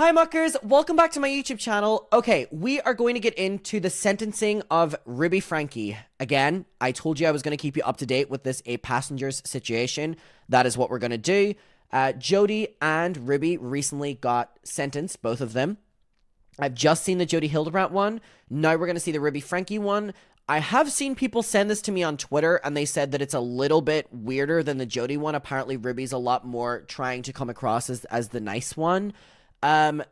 Hi muckers, welcome back to my YouTube channel. Okay, we are going to get into the sentencing of Ruby Frankie. Again, I told you I was going to keep you up to date with this 8 passengers situation. That is what we're going to do. Jody and Ruby recently got sentenced, both of them. I've just seen the Jody Hildebrandt one. Now we're going to see the Ruby Frankie one. I have seen people send this to me on Twitter, and they said that it's a little bit weirder than the Jody one. Apparently, Ruby's a lot more trying to come across as the nice one.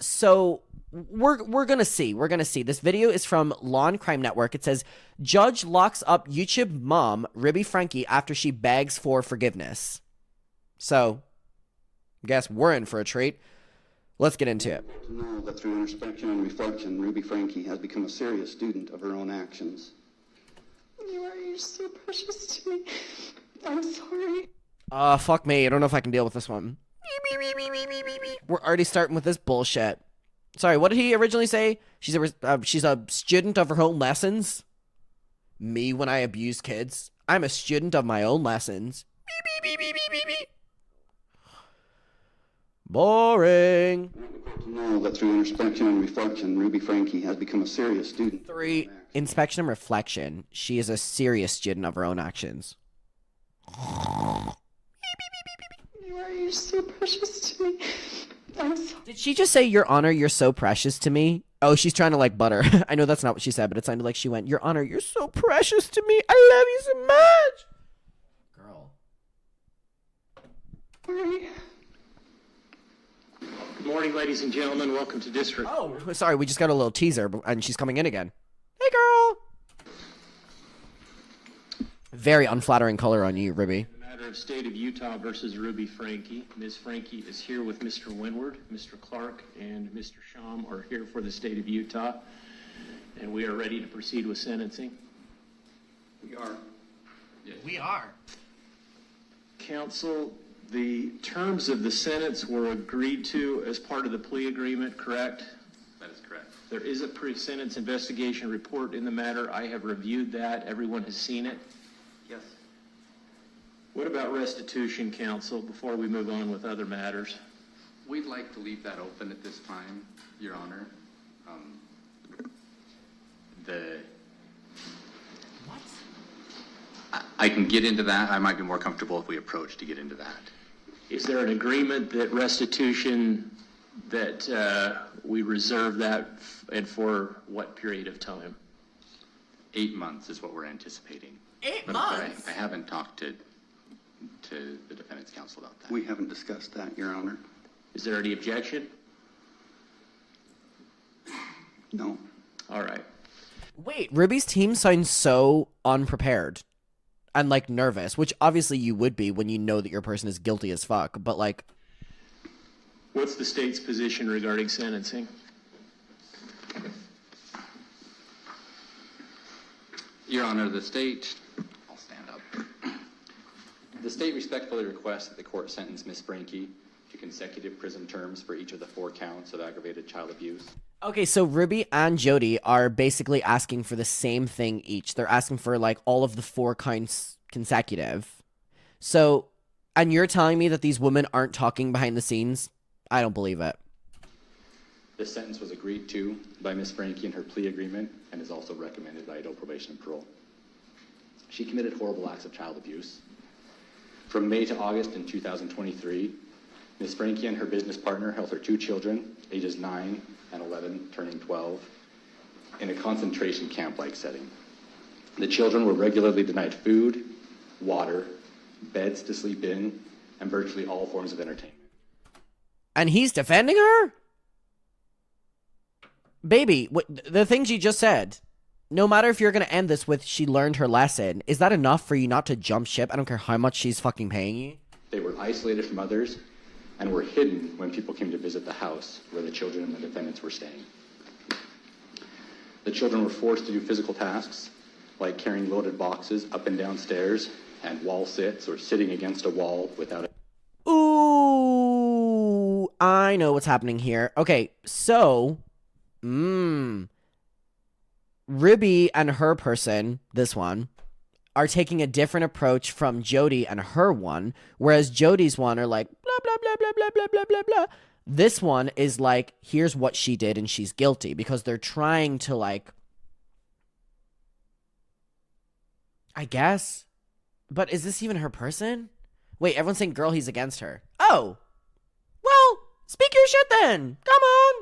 So we're gonna see. We're gonna see. This video is from Law and Crime Network. It says, Judge locks up YouTube mom, Ruby Frankie, after she begs for forgiveness. So, I guess we're in for a treat. Let's get into it. To know that through introspection and reflection, Ruby Frankie has become a serious student of her own actions. You're so precious to me. I'm sorry. Fuck me. I don't know if I can deal with this one. We're already starting with this bullshit. Sorry, what did he originally say? She's a student of her own lessons. Me when I abuse kids. I'm a student of my own lessons. Boring. To know that through introspection and reflection, Ruby Frankie has become a serious student. 3. Inspection and reflection. She is a serious student of her own actions. You're so precious to me. I'm sorry. Did she just say, Your Honor, you're so precious to me? Oh, she's trying to, like, butter. I know that's not what she said, but it sounded like she went, Your Honor, you're so precious to me. I love you so much. Girl. Sorry. Good morning, ladies and gentlemen. Welcome to District. Oh, sorry, we just got a little teaser, and she's coming in again. Hey, girl. Very unflattering color on you, Ruby. The matter of State of Utah versus Ruby Frankie. Ms. Frankie is here with Mr. Windward. Mr. Clark and Mr. Sham are here for the State of Utah, and we are ready to proceed with sentencing. We are. Yes. We are. Counsel, the terms of the sentence were agreed to as part of the plea agreement, correct? That is correct. There is a pre-sentence investigation report in the matter. I have reviewed that. Everyone has seen it. Yes. What about restitution, counsel, before we move on with other matters? We'd like to leave that open at this time, Your Honor. I can get into that. I might be more comfortable if we approach to get into that. Is there an agreement that restitution, that we reserve that, and for what period of time? 8 months is what we're anticipating. 8 But months? I haven't talked to the defendant's counsel about that. We haven't discussed that, Your Honor. Is there any objection? No. All right. Wait, Ruby's team sounds so unprepared and, like, nervous, which obviously you would be when you know that your person is guilty as fuck, but, like... What's the state's position regarding sentencing? Your Honor, the state... I'll stand up. The state respectfully requests that the court sentence Ms. Frankie to consecutive prison terms for each of the 4 counts of aggravated child abuse. Okay, so Ruby and Jody are basically asking for the same thing each. They're asking for, like, all of the 4 counts consecutive. So, and you're telling me that these women aren't talking behind the scenes? I don't believe it. This sentence was agreed to by Ms. Frankie in her plea agreement and is also recommended by adult probation and parole. She committed horrible acts of child abuse. From May to August in 2023, Ms. Frankie and her business partner held her 2 children, ages 9 and 11, turning 12, in a concentration camp-like setting. The children were regularly denied food, water, beds to sleep in, and virtually all forms of entertainment. And he's defending her? Baby, what, the things you just said, no matter if you're going to end this with she learned her lesson, is that enough for you not to jump ship? I don't care how much she's fucking paying you. They were isolated from others and were hidden when people came to visit the house where the children and the defendants were staying. The children were forced to do physical tasks like carrying loaded boxes up and down stairs and wall sits or sitting against a wall without a... Ooh, I know what's happening here. Okay, so, Ruby and her person, this one, are taking a different approach from Jody and her one, whereas Jody's one are like, blah, blah, blah, blah, blah, blah, blah, blah, blah. This one is like, here's what she did and she's guilty, because they're trying to, like, I guess. But is this even her person? Wait, everyone's saying, girl, he's against her. Oh, well, speak your shit then. Come on.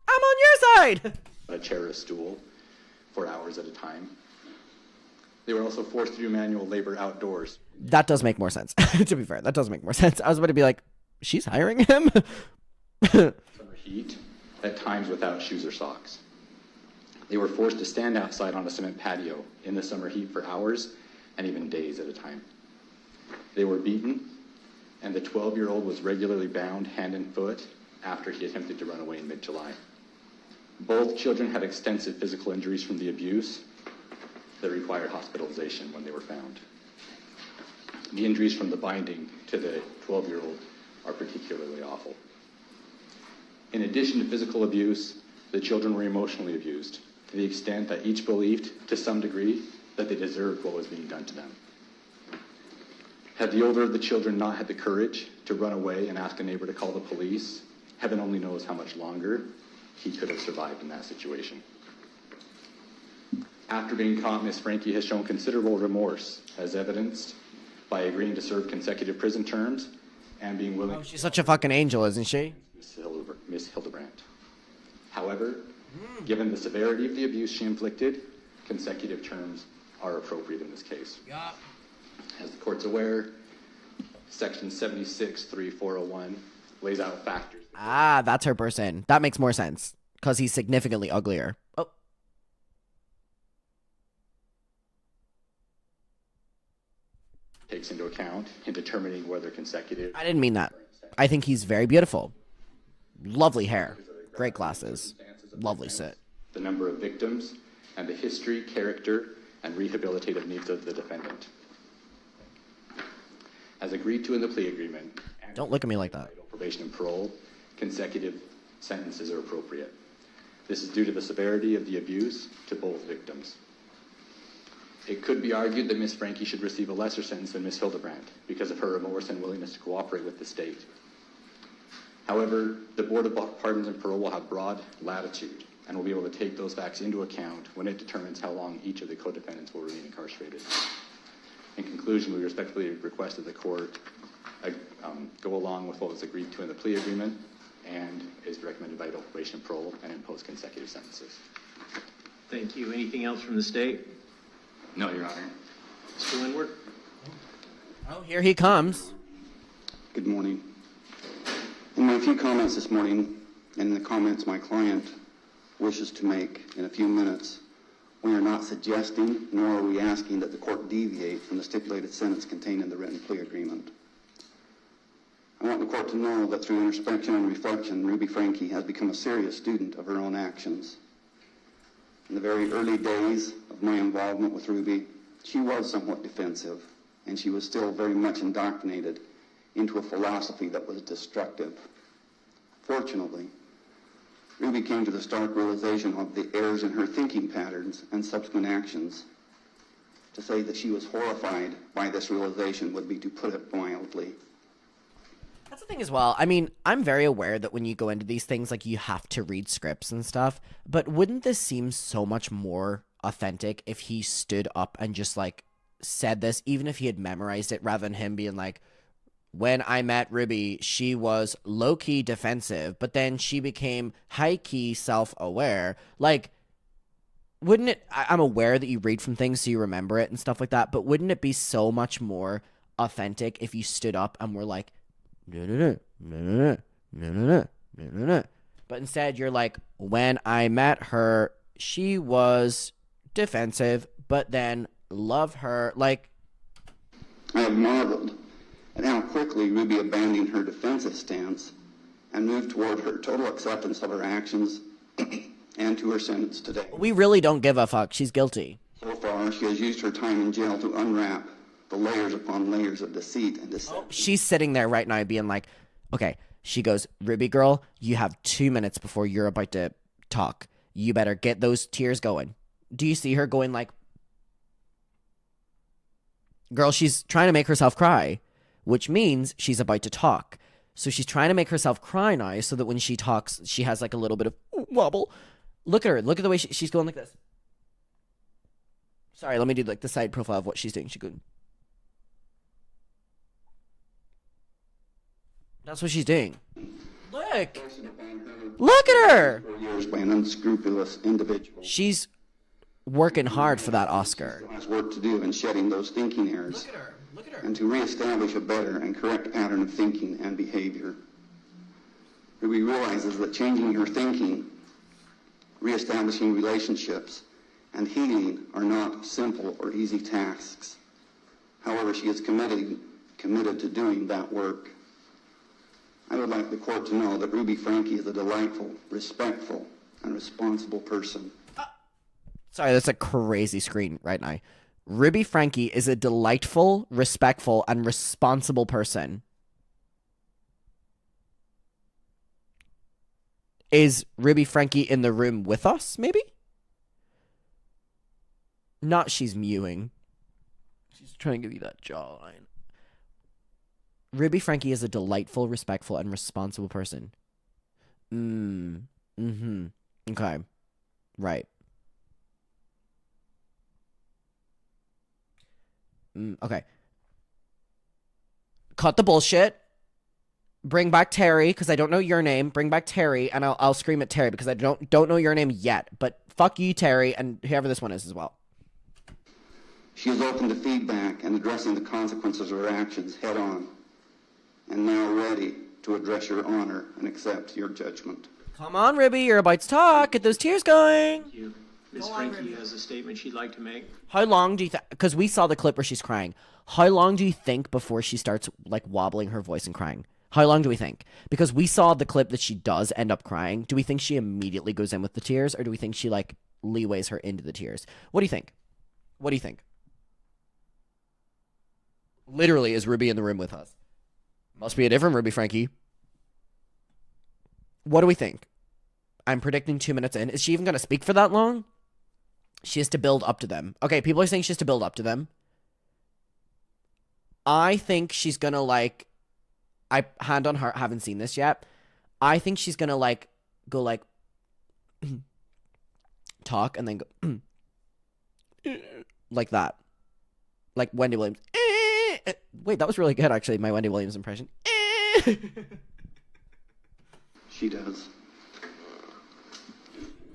I'm on your side. A chair or stool for hours at a time. They were also forced to do manual labor outdoors. That does make more sense. To be fair, that does make more sense. I was about to be like, she's hiring him? Summer heat, at times without shoes or socks. They were forced to stand outside on a cement patio in the summer heat for hours and even days at a time. They were beaten, and the 12-year-old was regularly bound hand and foot after he attempted to run away in mid-July. Both children had extensive physical injuries from the abuse that required hospitalization when they were found. The injuries from the binding to the 12-year-old are particularly awful. In addition to physical abuse, the children were emotionally abused to the extent that each believed, to some degree, that they deserved what was being done to them. Had the older of the children not had the courage to run away and ask a neighbor to call the police, heaven only knows how much longer he could have survived in that situation. After being caught, Miss Frankie has shown considerable remorse, as evidenced by agreeing to serve consecutive prison terms and being willing. Oh, she's such a fucking angel, isn't she? Miss Hildebrandt. However, given the severity of the abuse she inflicted, consecutive terms are appropriate in this case. Yeah. As the court's aware, Section 76-3401 lays out factors. Ah, that's her person. That makes more sense, because he's significantly uglier. Oh. Takes into account in determining whether consecutive. I didn't mean that. I think he's very beautiful. Lovely hair. Great glasses. Lovely sit. The number of victims and the history, character, and rehabilitative needs of the defendant. As agreed to in the plea agreement. Don't look at me like that. Probation and parole, consecutive sentences are appropriate. This is due to the severity of the abuse to both victims. It could be argued that Miss Frankie should receive a lesser sentence than Miss Hildebrandt because of her remorse and willingness to cooperate with the state. However, the Board of Pardons and Parole will have broad latitude and will be able to take those facts into account when it determines how long each of the co-defendants will remain incarcerated. In conclusion, we respectfully request that the court go along with what was agreed to in the plea agreement and is recommended by adult probation and parole and impose consecutive sentences. Thank you. Anything else from the state? No, Your Honor. Mr. Windward? Oh, here he comes. Good morning. In my few comments this morning, and in the comments my client wishes to make in a few minutes, we are not suggesting, nor are we asking that the court deviate from the stipulated sentence contained in the written plea agreement. I want the court to know that through introspection and reflection, Ruby Frankie has become a serious student of her own actions. In the very early days of my involvement with Ruby, she was somewhat defensive, and she was still very much indoctrinated into a philosophy that was destructive. Fortunately, Ruby came to the stark realization of the errors in her thinking patterns and subsequent actions. To say that she was horrified by this realization would be to put it mildly. That's the thing as well. I mean, I'm very aware that when you go into these things, like, you have to read scripts and stuff, but wouldn't this seem so much more authentic if he stood up and just, like, said this, even if he had memorized it, rather than him being like, when I met Ruby, she was low-key defensive, but then she became high-key self-aware. Like, wouldn't it, I'm aware that you read from things so you remember it and stuff like that, but wouldn't it be so much more authentic if you stood up and were like, no, no, no, no, no, no, no, no, no, no. But instead you're like, when I met her, she was defensive, but then love her. Like, I have marveled at how quickly Ruby abandoned her defensive stance and moved toward her total acceptance of her actions and to her sentence today. we really don't give a fuck. She's guilty. So far, she has used her time in jail to unwrap the layers upon layers of deceit and deception. She's sitting there right now being like, okay, she goes, Ruby girl, you have 2 minutes before you're about to talk. You better get those tears going. Do you see her going like, girl, she's trying to make herself cry, which means she's about to talk. So she's trying to make herself cry now so that when she talks, she has like a little bit of wobble. Look at her. Look at the way she's going like this. Sorry, let me do like the side profile of what she's doing. She's good. That's what she's doing. Look. Look at her. 4 years by an unscrupulous individual. She's working hard for that Oscar. Has work to do in shedding those thinking errors. Look at her. Look at her. And to reestablish a better and correct pattern of thinking and behavior. Ruby realizes that changing her thinking, reestablishing relationships, and healing are not simple or easy tasks. However, she is committed to doing that work. I would like the court to know that Ruby Frankie is a delightful, respectful, and responsible person. Sorry, that's a crazy screen right now. Ruby Frankie is a delightful, respectful, and responsible person. Is Ruby Frankie in the room with us, maybe? Not she's mewing. She's trying to give you that jawline. Ruby Frankie is a delightful, respectful, and responsible person. Okay. Right. Okay. Cut the bullshit. Bring back Terry, because I don't know your name. Bring back Terry, and I'll scream at Terry, because I don't know your name yet. But fuck you, Terry, and whoever this one is as well. She is open to feedback and addressing the consequences of her actions head on, and now ready to address your honor and accept your judgment. Come on, Ruby, you're about to talk. Get those tears going. Thank you. Ms. Frankie has a statement she'd like to make. How long do you think, because we saw the clip where she's crying, how long do you think before she starts like wobbling her voice and crying? How long do we think? Because we saw the clip that she does end up crying. Do we think she immediately goes in with the tears, or do we think she like leeways her into the tears? What do you think? What do you think? Literally, is Ruby in the room with us? Must be a different Ruby Frankie. What do we think? I'm predicting 2 minutes in. Is she even going to speak for that long? She has to build up to them. Okay, people are saying she has to build up to them. I think she's going to like... I hand on heart, haven't seen this yet. I think she's going to like... Go like... talk and then go... like that. Like Wendy Williams. Wait, that was really good, actually, my Wendy Williams impression. She does.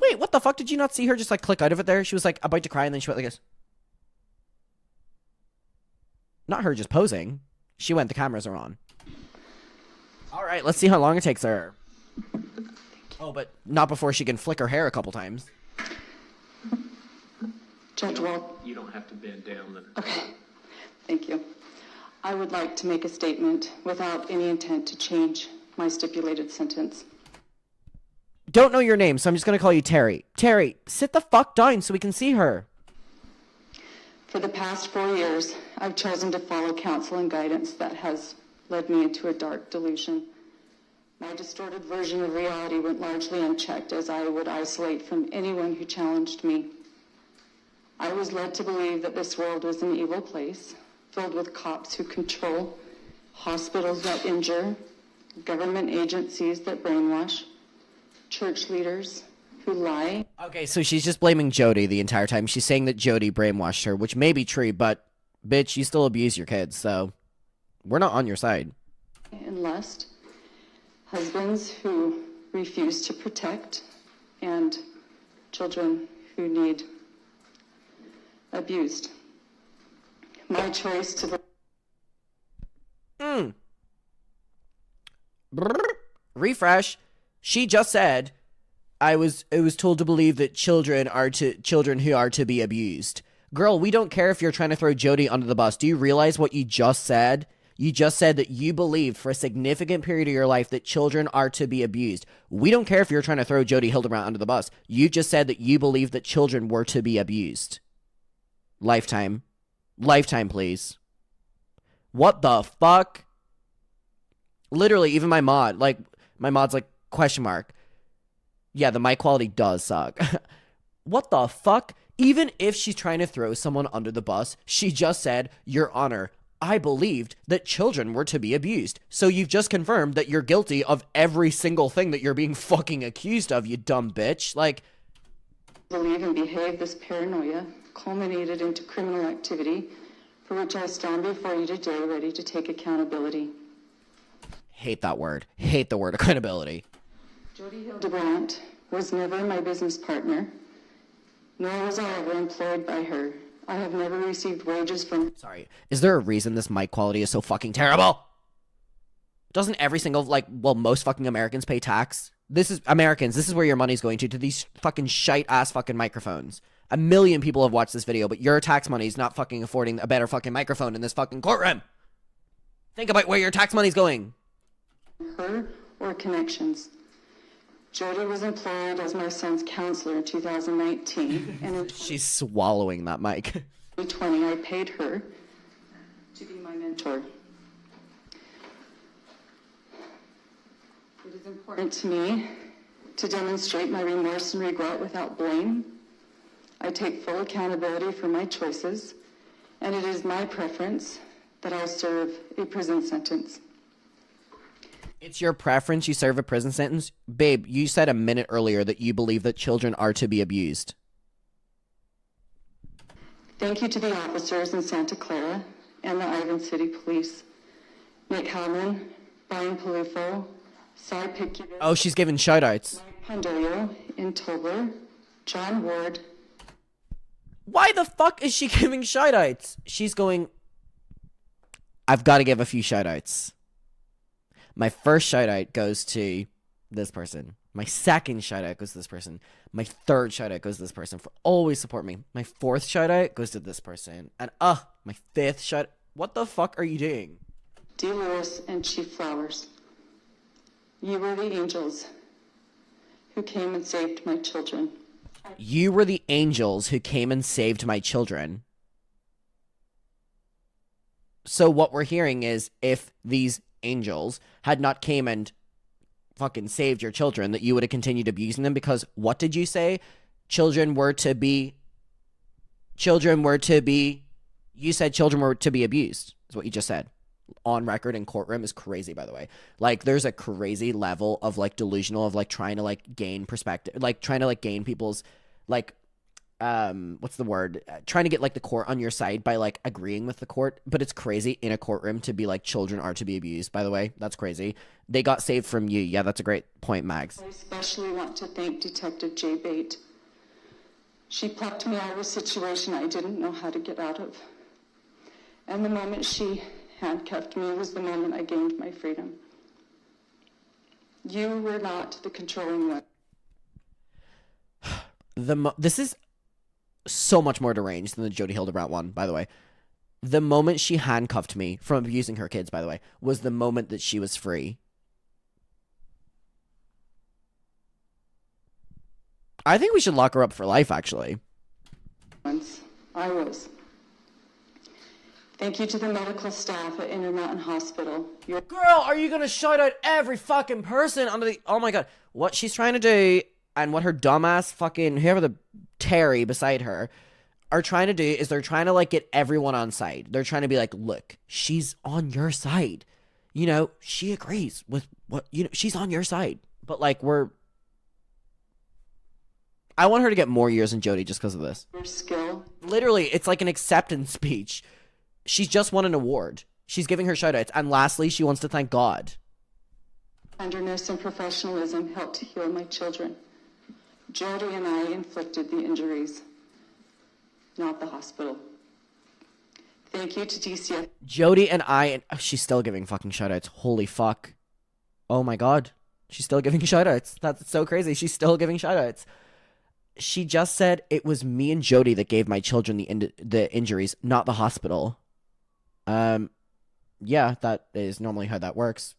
Wait, what the fuck? Did you not see her just like click out of it there? She was like about to cry and then she went like this. Not her just posing. She went, the cameras are on. All right, let's see how long it takes her. Oh, but not before she can flick her hair a couple times. Judge Walt. You don't have to bend down then. Okay, thank you. I would like to make a statement without any intent to change my stipulated sentence. Don't know your name, so I'm just going to call you Terry. Terry, sit the fuck down so we can see her. For the past 4 years, I've chosen to follow counsel and guidance that has led me into a dark delusion. My distorted version of reality went largely unchecked as I would isolate from anyone who challenged me. I was led to believe that this world was an evil place, filled with cops who control, hospitals that injure, government agencies that brainwash, church leaders who lie. Okay, so she's just blaming Jody the entire time. She's saying that Jody brainwashed her, which may be true, but bitch, you still abuse your kids, so we're not on your side. And lust, husbands who refuse to protect, and children who need abused. My choice to... Refresh. She just said, I was told to believe that children who are to be abused. Girl, we don't care if you're trying to throw Jody under the bus. Do you realize what you just said? You just said that you believed for a significant period of your life that children are to be abused. We don't care if you're trying to throw Jody Hildebrand under the bus. You just said that you believed that children were to be abused. Lifetime. Lifetime, please. What the fuck? Literally, even my mod's like, question mark. Yeah, the mic quality does suck. What the fuck? Even if she's trying to throw someone under the bus, she just said, Your Honor, I believed that children were to be abused. So you've just confirmed that you're guilty of every single thing that you're being fucking accused of, you dumb bitch. Like, believe and behave, this paranoia culminated into criminal activity for which I stand before you today ready to take accountability. hate that word. Hate the word accountability. Jody Hildebrandt was never my business partner, nor was I ever employed by her. I have never received wages from... Sorry. Is there a reason this mic quality is so fucking terrible? Doesn't every single, most fucking Americans pay tax? This is, Americans, this is where your money's going to these fucking shite-ass fucking microphones. 1 million people have watched this video, but your tax money's not fucking affording a better fucking microphone in this fucking courtroom. Think about where your tax money's going. Her or connections. Jody was employed as my son's counselor in 2019, and in She's swallowing that mic. 2020 I paid her to be my mentor. It is important to me to demonstrate my remorse and regret without blame. I take full accountability for my choices, and it is my preference that I serve a prison sentence. It's your preference you serve a prison sentence? Babe, you said a minute earlier that you believe that children are to be abused. Thank you to the officers in Santa Clara and the Ivan City Police. Nick Hellman, Brian Palufo, Cy Picubus, Oh, she's giving shoutouts. Mike Pandolio in Tobler, John Ward. Why the fuck is she giving shoutouts? She's going, I've got to give a few shoutouts. My first shoutout goes to this person. My second shoutout goes to this person. My third shoutout goes to this person for always support me. My fourth shoutout goes to this person. And my fifth shout. What the fuck are you doing? D. Lewis and Chief Flowers. You were the angels who came and saved my children. You were the angels who came and saved my children. So what we're hearing is if these angels had not came and fucking saved your children, that you would have continued abusing them, because what did you say? Children were to be you said children were to be abused, is what you just said. On record in courtroom is crazy, by the way. Like, there's a crazy level of delusional of trying to gain perspective, trying to gain people's what's the word? Trying to get the court on your side by agreeing with the court. But it's crazy in a courtroom to be children are to be abused, by the way. That's crazy. They got saved from you. Yeah, that's a great point, Mags. I especially want to thank Detective J. Bate. She plucked me out of a situation I didn't know how to get out of. And the moment she handcuffed me was the moment I gained my freedom. You were not the controlling one. This is so much more deranged than the Jody Hildebrandt one, by the way. The moment she handcuffed me from abusing her kids, by the way, was the moment that she was free. I think we should lock her up for life, actually. Once I was. Thank you to the medical staff at Intermountain Hospital. Girl, are you gonna shout out every fucking person under the... Oh my god. What she's trying to do, and what her dumbass fucking... whoever the... Terry beside her are trying to do is they're trying to get everyone on side. They're trying to be look, she's on your side. You know, she agrees with what, she's on your side. But I want her to get more years than Jody just because of this. Your skill. Literally, it's like an acceptance speech. She's just won an award. She's giving her shout outs. And lastly, she wants to thank God. Tenderness and professionalism helped to heal my children. Jody and I inflicted the injuries, not the hospital. Thank you to DCF. Jody and I... Oh, she's still giving fucking shout-outs. Holy fuck. Oh my god. She's still giving shout-outs. That's so crazy. She's still giving shout-outs. She just said it was me and Jody that gave my children the injuries, not the hospital. Yeah, that is normally how that works.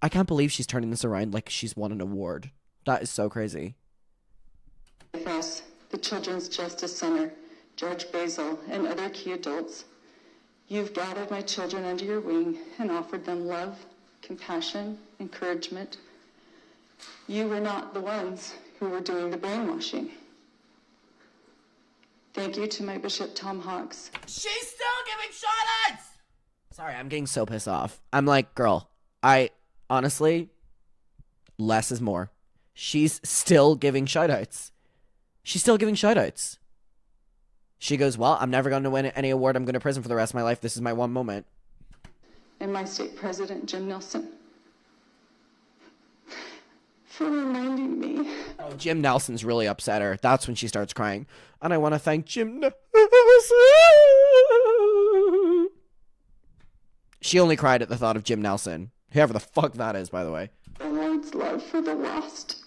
I can't believe she's turning this around like she's won an award. That is so crazy. Us, the Children's Justice Center, George Basil, and other key adults, you've gathered my children under your wing and offered them love, compassion, encouragement. You were not the ones who were doing the brainwashing. Thank you to my Bishop Tom Hawks. She's still giving shout-outs! Sorry, I'm getting so pissed off. I'm like, girl, I honestly, less is more. She's still giving shout-outs. She's still giving shout-outs. She goes, well, I'm never going to win any award. I'm going to prison for the rest of my life. This is my one moment. And my state president, Jim Nelson, for reminding me. Oh, Jim Nelson's really upset her. That's when she starts crying. And I want to thank Jim Nelson. She only cried at the thought of Jim Nelson. Whoever the fuck that is, by the way. The Lord's love for the lost.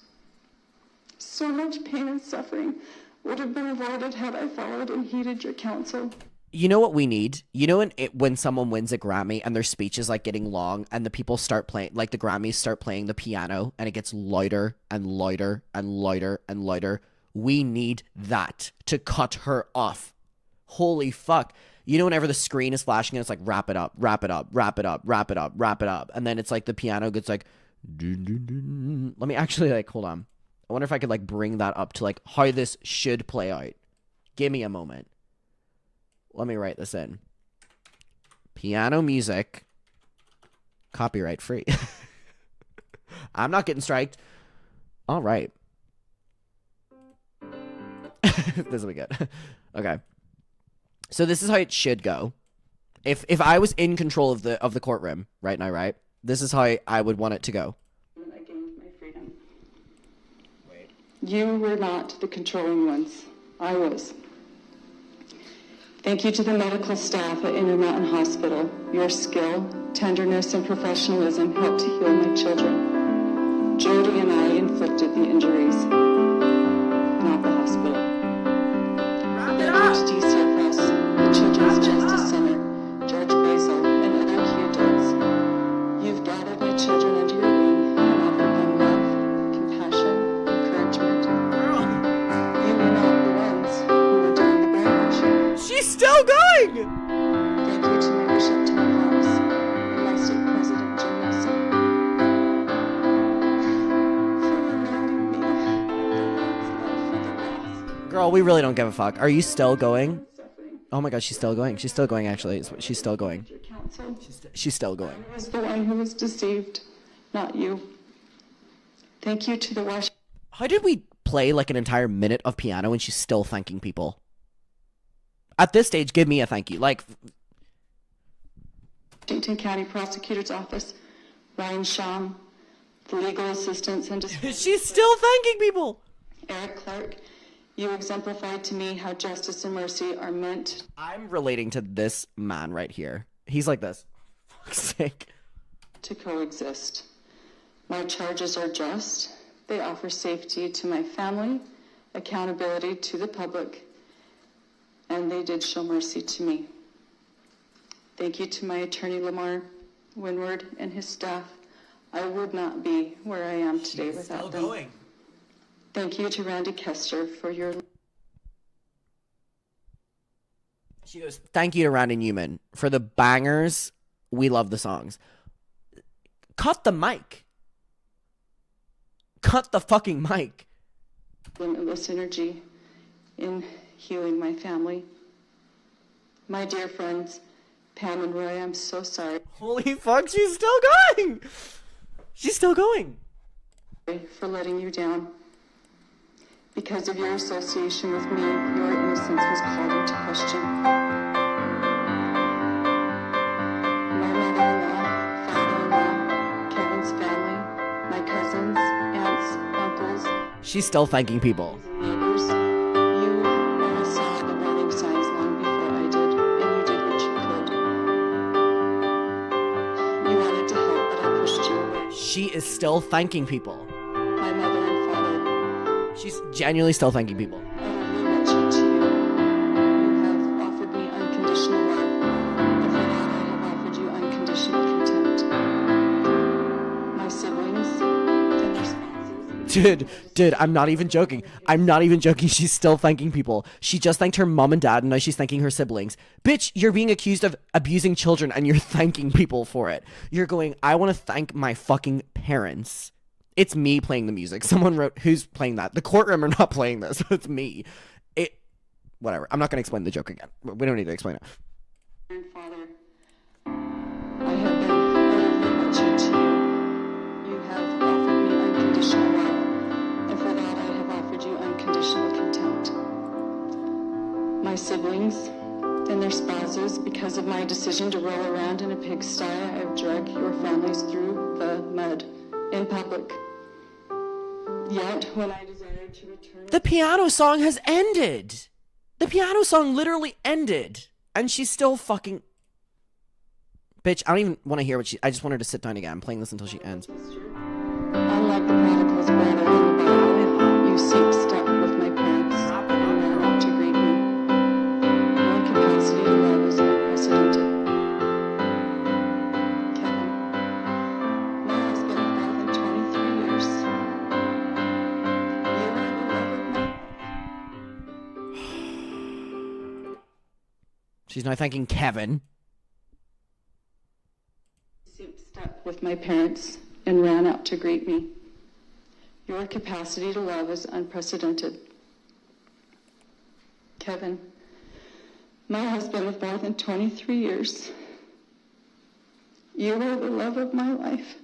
So much pain and suffering would have been avoided had I followed and heeded your counsel. You know what we need? You know when someone wins a Grammy and their speech is like getting long and the people start playing, like the Grammys start playing the piano and it gets louder and louder and louder and louder. We need that to cut her off. Holy fuck. You know whenever the screen is flashing and it's like wrap it up, wrap it up, wrap it up, wrap it up, wrap it up. And then it's like the piano gets like, dun, dun, dun. Let me actually like, hold on. I wonder if I could like bring that up to like how this should play out. Give me a moment. Let me write this in. Piano music. Copyright free. I'm not getting striked. All right. This will be good. Okay. So this is how it should go. If I was in control of the courtroom right now, right? This is how I would want it to go. I gained my freedom. Wait. You were not the controlling ones. I was. Thank you to the medical staff at Intermountain Hospital. Your skill, tenderness, and professionalism helped to heal my children. Jody and I inflicted the injuries, not the hospital. Thank you to DCFS, the Children's Justice Center, Judge Basil, and other key adults. You've gathered my children under your wing and offered them love, compassion, encouragement. You were not the ones who were doing the brainwashing. She's still going! Thank you to my Bishop Tom Hawks and my state president, Jim Nelson, for reminding me of the Lord's love for the lost. Girl, we really don't give a fuck. Are you still going? Suffering. Oh my god, she's still going. She's still going, actually. She's still going. Your counsel. She's still going. I was the one who was deceived, not you. Thank you to the How did we play like an entire minute of piano and she's still thanking people? At this stage, give me a thank you. Like, Washington County Prosecutor's Office, Ryan Sham, the legal assistants, and she's still thanking people. Eric Clark, you exemplified to me how justice and mercy are meant. I'm relating to this man right here. He's like this. Fuck's sake. To coexist. My charges are just. They offer safety to my family, accountability to the public, and they did show mercy to me. Thank you to my attorney, Lamar Windward, and his staff. I would not be where I am today without them. Going. Thank you to Randy Kester for your... She goes, thank you to Randy Newman for the bangers. We love the songs. Cut the mic. Cut the fucking mic. limitless energy in healing my family. My dear friends, Pam and Roy, I'm so sorry Holy fuck, she's still going! She's still going. for letting you down. Because of your association with me, your innocence was called into question. My mother-in-law, father-in-law, Kevin's family, my cousins, aunts, uncles, She's still thanking people. neighbors, you all saw the warning signs long before I did, and you did what you could. You wanted to help, but I pushed you away. She is still thanking people. My mother and father, She's genuinely still thanking people. utterly wretched to you. You have offered me unconditional love, and for that I have offered you unconditional contempt. My siblings and their spouses. Dude, I'm not even joking. I'm not even joking. She's still thanking people. She just thanked her mom and dad, and now she's thanking her siblings. Bitch, you're being accused of abusing children, and you're thanking people for it. You're going, I want to thank my fucking parents. It's me playing the music. Someone wrote, who's playing that? The courtroom are not playing this. It's me. whatever. I'm not going to explain the joke again. We don't need to explain it. Grandfather, I have been utterly wretched to you. You have offered me unconditional love, and for that I have offered you unconditional contempt. My siblings and their spouses, because of my decision to roll around in a pigsty, I have dragged your families through the mud in public. Yet, when I desired to return... The piano song has ended. The piano song literally ended. And she's still fucking... Bitch, I don't even want to hear what she... I just want her to sit down again. I'm playing this until she ends. Unlike the prodigal's brother in the Bible, you seek stuck with my parents and ran out to greet me. Your capacity to love is unprecedented. Kevin, my husband of more than 23 years. You are the love of my life. She's now thanking Kevin. Seek stuck with my parents and ran out to greet me. Your capacity to love is unprecedented. Kevin, my husband of more than 23 years. You are the love of my life.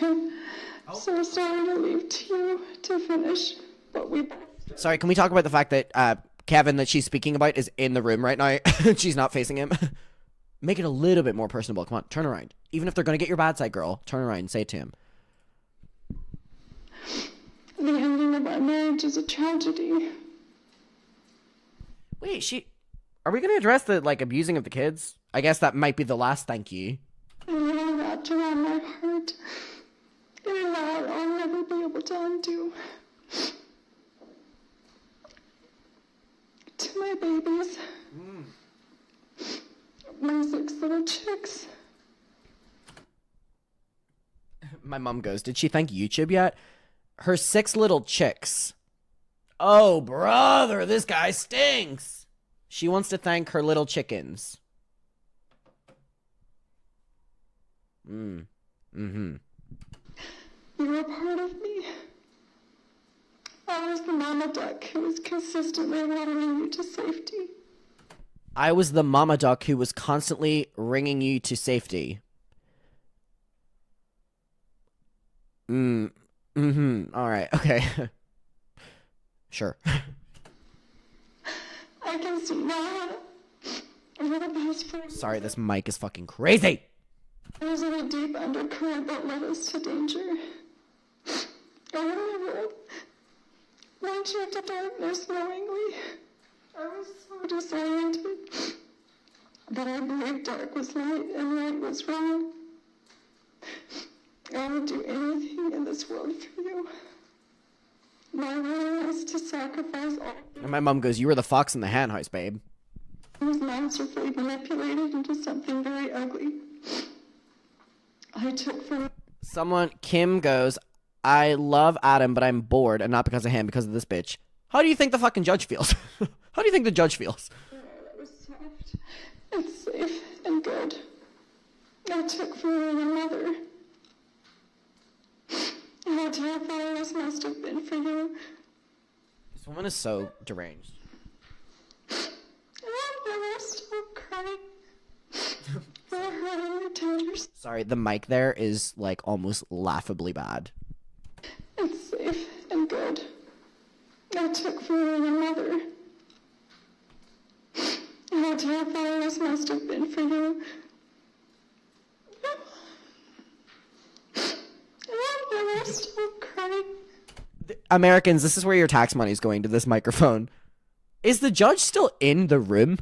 I'm so sorry to leave to you to finish, but we both... Sorry, can we talk about the fact that Kevin that she's speaking about is in the room right now? She's not facing him. Make it a little bit more personable. Come on, turn around. Even if they're going to get your bad side, girl, turn around and say it to him. The ending of our marriage is a tragedy. Wait, are we going to address the, like, abusing of the kids? I guess that might be the last thank you. And really wrapped around my heart. In a lie I'll never be able to undo. To my babies. My 6 little chicks. My mom goes, did she thank YouTube yet? Her 6 little chicks. Oh, brother, this guy stinks. She wants to thank her little chickens. Mm-hmm. You were a part of me. I was the mama duck who was consistently watering you to safety. I was the mama duck who was constantly ringing you to safety. Alright, okay. Sure. I can see now. Over the past 4 years, Sorry, this mic is fucking crazy. there was a deep undercurrent that led us to danger. Over my world, launched into darkness knowingly. I was so disoriented that I believed dark was light and light was wrong. I would do anything in this world for you. My willingness to sacrifice all And my mom goes, you were the fox in the hen house, babe. was masterfully manipulated into something very ugly. I took from... Kim goes, I love Adam, but I'm bored, and not because of him, because of this bitch. How do you think the fucking judge feels? How do you think the judge feels? That was soft and safe and good. I took from your mother. How terrifying this must have been for you. This woman is so deranged. I was still crying. For hurting your tender Sorry, the mic there is, like, almost laughably bad. and safe and good. I took from your mother. How terrifying this must have been for you. I was still crying. Americans, this is where your tax money is going, to this microphone. Is the judge still in the room?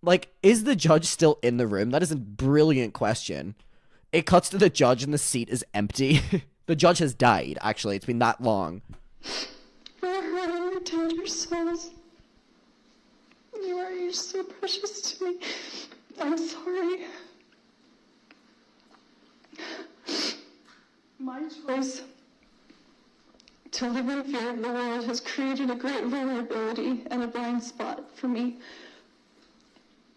Like, is the judge still in the room? That is a brilliant question. It cuts to the judge and the seat is empty. The judge has died, actually. It's been that long. For hurting your tender souls. You're so precious to me. I'm sorry. My choice to live in fear of the world has created a great vulnerability and a blind spot for me,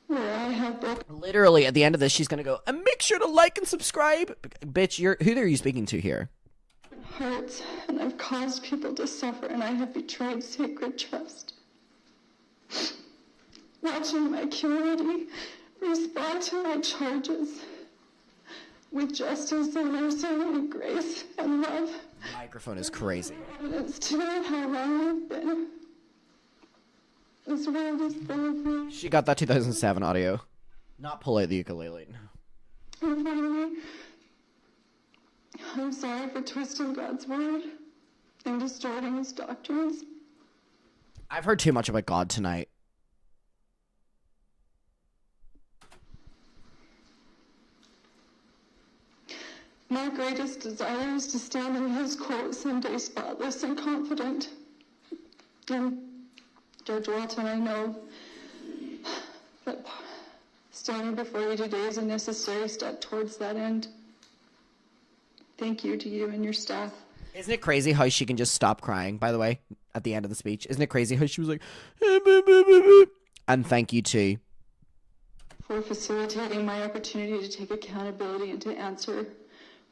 where I have broken Literally, at the end of this, she's gonna go, and make sure to like and subscribe. Bitch, who are you speaking to here? hearts, and I've caused people to suffer, and I have betrayed sacred trust. watching my community respond to my charges with justice and mercy and grace and love. Microphone is crazy. Evidence to how wrong I've been. This world is full of me. She got that 2007 audio. Not polite the ukulele. And finally, I'm sorry for twisting God's word and distorting his doctrines. I've heard too much about God tonight. My greatest desire is to stand in his court someday spotless and confident. And Judge Walton, I know that standing before you today is a necessary step towards that end. Thank you to you and your staff. Isn't it crazy how she can just stop crying, by the way, at the end of the speech? Isn't it crazy how she was like, and thank you too. For facilitating my opportunity to take accountability and to answer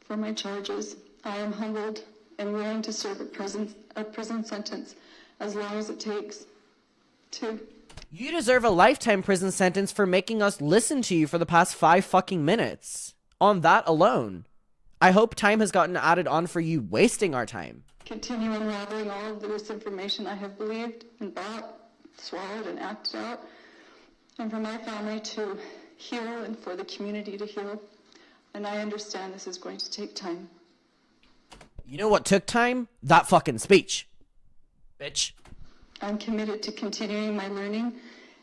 for my charges. I am humbled and willing to serve a prison sentence as long as it takes to. You deserve a lifetime prison sentence for making us listen to you for the past 5 fucking minutes. On that alone. I hope time has gotten added on for you wasting our time. Continue unraveling all of the misinformation I have believed and bought, swallowed, and acted out. And for my family to heal and for the community to heal. And I understand this is going to take time. You know what took time? That fucking speech. Bitch. I'm committed to continuing my learning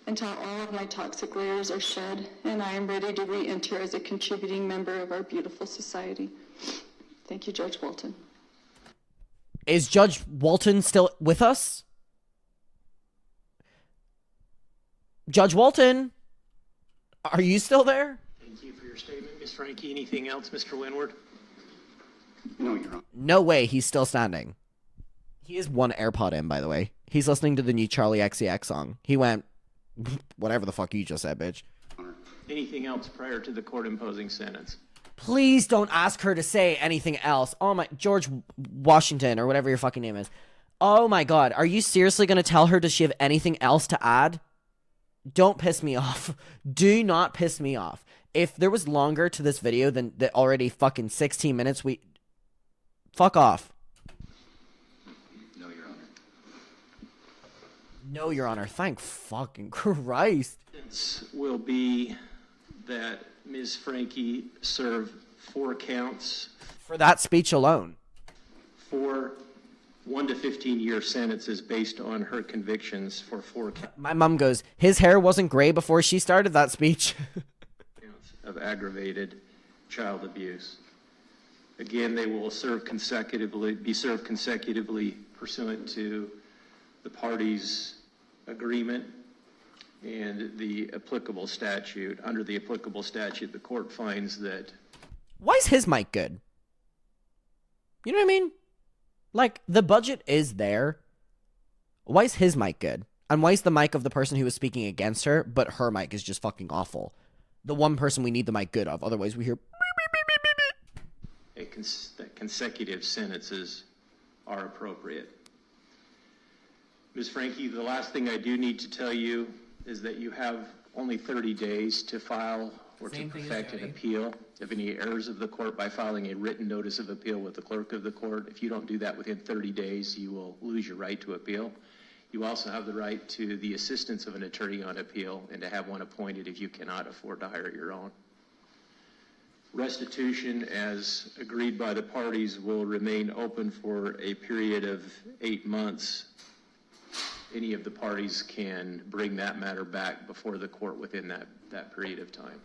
until all of my toxic layers are shed, and I am ready to re-enter as a contributing member of our beautiful society. Thank you, Judge Walton. Is Judge Walton still with us? Judge Walton, are you still there? Thank you for your statement, Ms. Frankie. Anything else, Mr. Windward? No, Your Honor. No way, he's still standing. He is one AirPod in, by the way. He's listening to the new Charlie XCX song. He went, whatever the fuck you just said, bitch. Anything else prior to the court imposing sentence? Please don't ask her to say anything else. Oh my, George Washington, or whatever your fucking name is. Oh my god, are you seriously gonna tell her, does she have anything else to add? Don't piss me off. Do not piss me off. If there was longer to this video than the already fucking 16 minutes, fuck off. No, Your Honor. No, Your Honor. Thank fucking Christ. Sentence will be that Ms. Frankie serve 4 counts For that speech alone. for 1 to 15-year sentences based on her convictions for 4 counts My mom goes, his hair wasn't gray before she started that speech. of aggravated child abuse. Again, they will be served consecutively pursuant to the parties' agreement and the applicable statute. Under the applicable statute, the court finds that. Why is his mic good? You know what I mean? Like, the budget is there. Why is his mic good? And why is the mic of the person who was speaking against her, but her mic is just fucking awful? The one person we need the mic good of. Otherwise, we hear... That consecutive sentences are appropriate. Ms. Frankie, the last thing I do need to tell you is that you have only 30 days to file or to perfect an appeal of any errors of the court by filing a written notice of appeal with the clerk of the court. If you don't do that within 30 days, you will lose your right to appeal. You also have the right to the assistance of an attorney on appeal and to have one appointed if you cannot afford to hire your own. Restitution, as agreed by the parties, will remain open for a period of 8 months. Any of the parties can bring that matter back before the court within that period of time.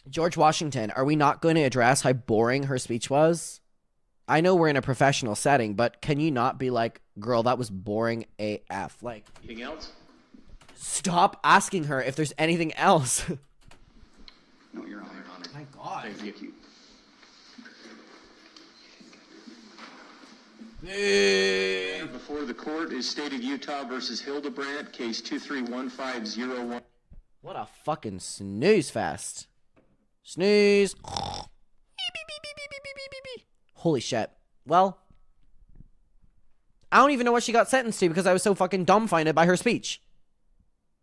George Washington, are we not going to address how boring her speech was? I know we're in a professional setting, but can you not be like, girl, that was boring AF? Like, Anything else? stop asking her if there's anything else. No, Your Honor. My God. Thank you. Before the court is State of Utah versus Hildebrandt, case 231501. What a fucking snooze fest. Snooze. Holy shit. Well, I don't even know what she got sentenced to because I was so fucking dumbfounded by her speech.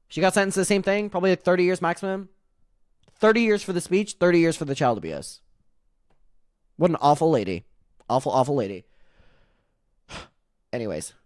She got sentenced to the same thing, probably like 30 years maximum. 30 years for the speech, 30 years for the child abuse. What an awful lady. Awful, awful lady. Anyways.